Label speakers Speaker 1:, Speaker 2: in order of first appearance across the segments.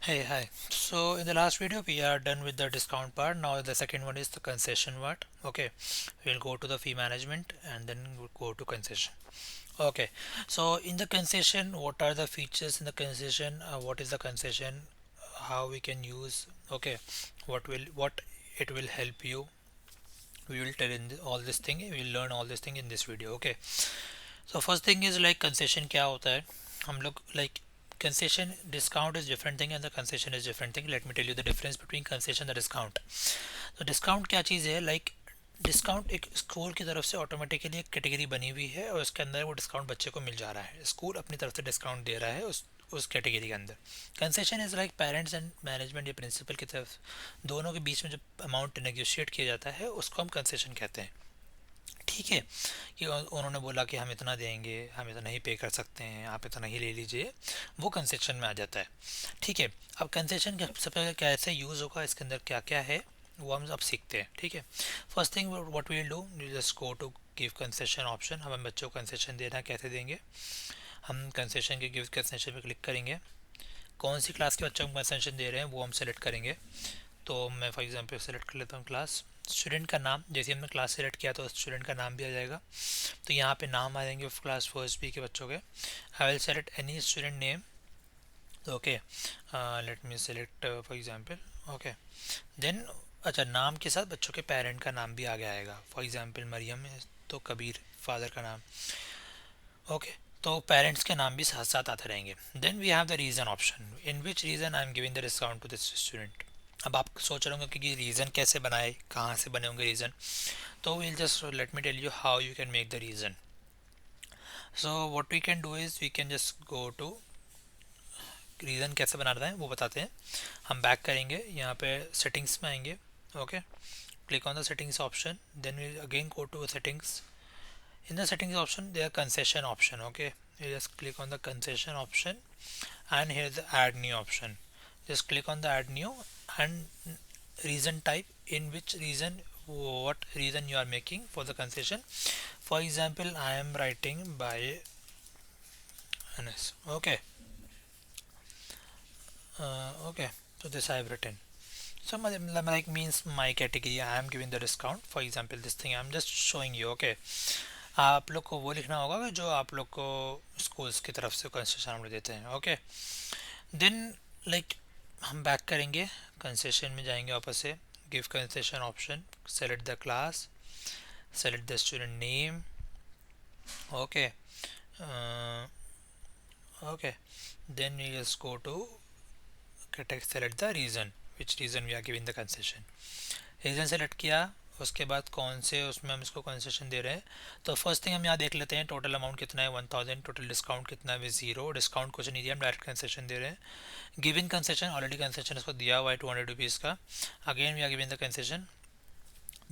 Speaker 1: Hey, hi. So in the last video we are done with the discount part. Now the second one is the concession part. Okay, we'll go to the fee management and then we'll go to concession. Okay, so in the concession, what are the features in the concession? What is the concession? How we can use? Okay, what it will help you? We will tell in all this thing. We will learn all this thing in this video. Okay. So first thing is like concession क्या होता है हम लोग like concession discount is different thing and the concession is different thing. Let me tell you the difference between concession and discount. तो discount क्या चीज़ है like discount एक school की तरफ से ऑटोमेटिकली एक कैटेगरी बनी हुई है और उसके अंदर वो डिस्काउंट बच्चे को मिल जा रहा है, स्कूल अपनी तरफ से डिस्काउंट दे रहा है उस कैटेगरी के अंदर. Concession is like parents and management या प्रिंसिपल की तरफ दोनों के बीच में जो अमाउंट नेगोशिएट किया जाता है उसको हम कंसेशन कहते हैं. ठीक है कि उन्होंने बोला कि हम इतना देंगे, हम इतना ही पे कर सकते हैं, आप इतना ही ले लीजिए, वो कंसेशन में आ जाता है. ठीक है, अब कंसेशन का सबसे पहले कैसे यूज़ होगा, इसके अंदर क्या क्या है वो हम अब सीखते हैं. ठीक है, first thing what we will do, just go to give concession option. हम बच्चों को कंसेशन देना कैसे देंगे, हम कंसेशन के गिव कंसेशन पे क्लिक करेंगे. कौन सी क्लास के बच्चों को कंसेशन दे रहे हैं वो हम सेलेक्ट करेंगे. तो मैं फॉर एग्जांपल सेलेक्ट कर लेता हूँ क्लास. स्टूडेंट का नाम, जैसे हमने क्लास सेलेक्ट किया तो स्टूडेंट का नाम भी आ जाएगा. तो यहाँ पे नाम आ जाएंगे क्लास फर्स्ट बी के बच्चों के. I will select any student name. Okay, let me select for example. Okay, then अच्छा नाम के साथ बच्चों के पेरेंट का नाम भी आगे आएगा. फॉर एग्जांपल मरियम है तो कबीर फादर का नाम. ओके, तो पेरेंट्स के नाम भी साथ साथ आते रहेंगे. Then we have the reason option, in which reason I am giving the discount to this student. अब आप सोच रहे होंगे कि रीज़न कैसे बनाए, कहाँ से बने होंगे रीज़न. तो will just let me tell you how you can make the reason. So what we can do is we can just go to reason कैसे बनाना है वो बताते हैं. हम बैक करेंगे, यहाँ पे सेटिंग्स में आएंगे. Okay, click on the settings option, then we again go to settings. In the settings option there concession option. Okay, you just click on the concession option and here's the add new option. Just click on the add new and reason type, in which reason, what reason you are making for the concession. For example, I am writing by Anas. Okay, okay, so this I have written. So like means my category I am giving the discount. For example, this thing I am just showing you. Okay, आप लोग को वो लिखना होगा कि जो आप लोग को स्कूल्स की तरफ से कंसेशन हम लोग देते हैं. ओके, देन लाइक हम बैक करेंगे, कंसेशन में जाएंगे वापस से, give concession option, select the class, select the student name. Okay, okay, then you just go to select the reason, which reason we are giving the concession. Reason select किया, उसके बाद कौन से उसमें हम इसको कंसेशन दे रहे हैं. तो फर्स्ट थिंग हम यहाँ देख लेते हैं टोटल अमाउंट कितना है 1000, टोटल डिस्काउंट कितना है 0. डिस्काउंट कुछ नहीं दिया, हम डायरेक्ट कंसेशन दे रहे हैं. गिवन कंसेशन ऑलरेडी कंसेशन इसको दिया हुआ है 200 रुपीज़ का. Again we are giving the concession.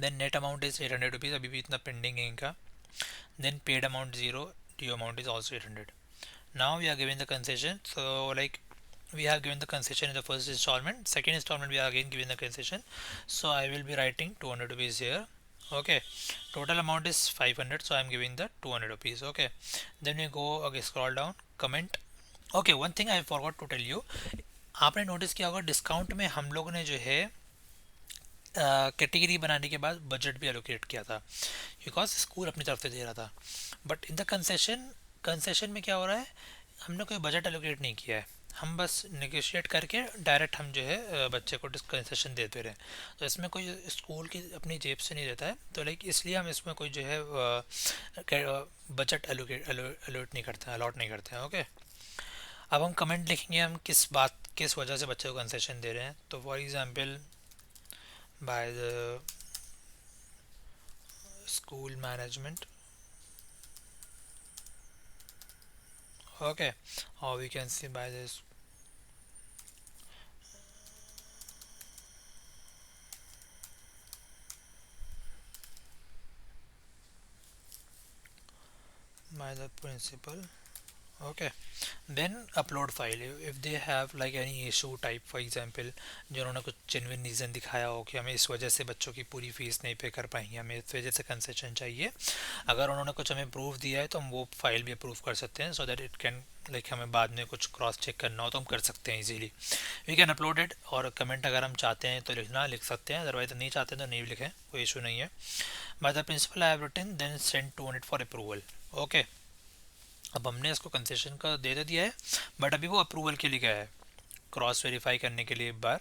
Speaker 1: Then net amount is 800 rupees, अभी भी इतना पेंडिंग है इनका. Then paid amount 0, due amount is also 800. Now we are giving the concession. So like we have given the concession in the first installment, second installment we are again giving the concession. So I will be writing 200 rupees here. Okay, total amount is 500, so I am giving the 200 rupees. Okay, then we go again, scroll down, comment. Okay, one thing I forgot to tell you, आपने notice किया होगा discount में हम लोग ने जो है category बनाने के बाद बजट भी एलोकेट किया था, बिकॉज स्कूल अपनी तरफ से दे रहा था. But in the concession, concession में क्या हो रहा है, हमने कोई बजट एलोकेट नहीं किया है, हम बस नेगोशिएट करके डायरेक्ट हम जो है बच्चे को कंसेशन देते रहे. तो इसमें कोई स्कूल की अपनी जेब से नहीं देता है, तो लाइक इसलिए हम इसमें कोई जो है बजट एलोट नहीं करते हैं, अलॉट नहीं करते हैं. ओके, अब हम कमेंट लिखेंगे हम किस वजह से बच्चे को कंसेशन दे रहे हैं. तो for example by the school management. Okay, or we can see by this by the principal. Okay, then upload file if they have like any issue type. For example, जो उन्होंने कुछ जेन्युइन रीज़न दिखाया हो कि हमें इस वजह से बच्चों की पूरी फीस नहीं पे कर पाएंगे, हमें इस वजह से कंसेशन चाहिए, अगर उन्होंने कुछ हमें प्रूफ दिया है तो हम वो फाइल भी अप्रूव कर सकते हैं, so that it can like हमें बाद में कुछ क्रॉस चेक करना हो तो हम कर सकते हैं easily. We can upload it, और कमेंट अगर हम चाहते हैं तो लिखना लिख सकते हैं, अदरवाइज नहीं चाहते तो नहीं भी लिखें, कोई इशू नहीं है। By the principal I have written then send to it for approval. Okay, अब हमने इसको कंसेशन का दे दिया है, बट अभी वो अप्रूवल के लिए गया है, क्रॉस वेरीफाई करने के लिए एक बार,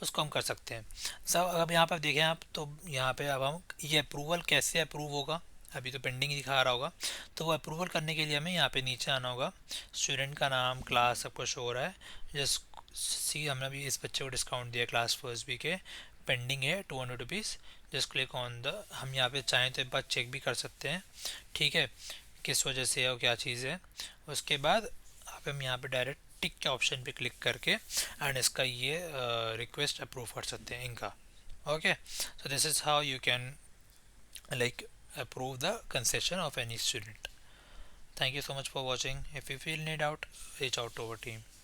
Speaker 1: उसको हम कर सकते हैं। सब अब यहाँ पर देखें आप, तो यहाँ पे अब हम ये अप्रूवल कैसे अप्रूव होगा, अभी तो पेंडिंग दिखा रहा होगा, तो वो अप्रूवल करने के लिए हमें यहाँ पे नीचे आना होगा। स्टूडेंट का नाम, क्लास सब कुछ हो रहा है, जस्ट सी हमने अभी इस बच्चे को डिस्काउंट दिया क्लास फर्स्ट बी के, पेंडिंग है 200 rupees. Just click on the, हम यहाँ पे चाहें तो एक बार चेक भी कर सकते हैं, ठीक है, किस वजह से है और क्या चीज़ है। उसके बाद आप हम यहाँ पे डायरेक्ट टिक के ऑप्शन पे क्लिक करके एंड इसका ये रिक्वेस्ट अप्रूव कर सकते हैं इनका। Okay, so this is how you can like approve the concession of any student. Thank you so much for watching. If you feel need out, reach out to our team.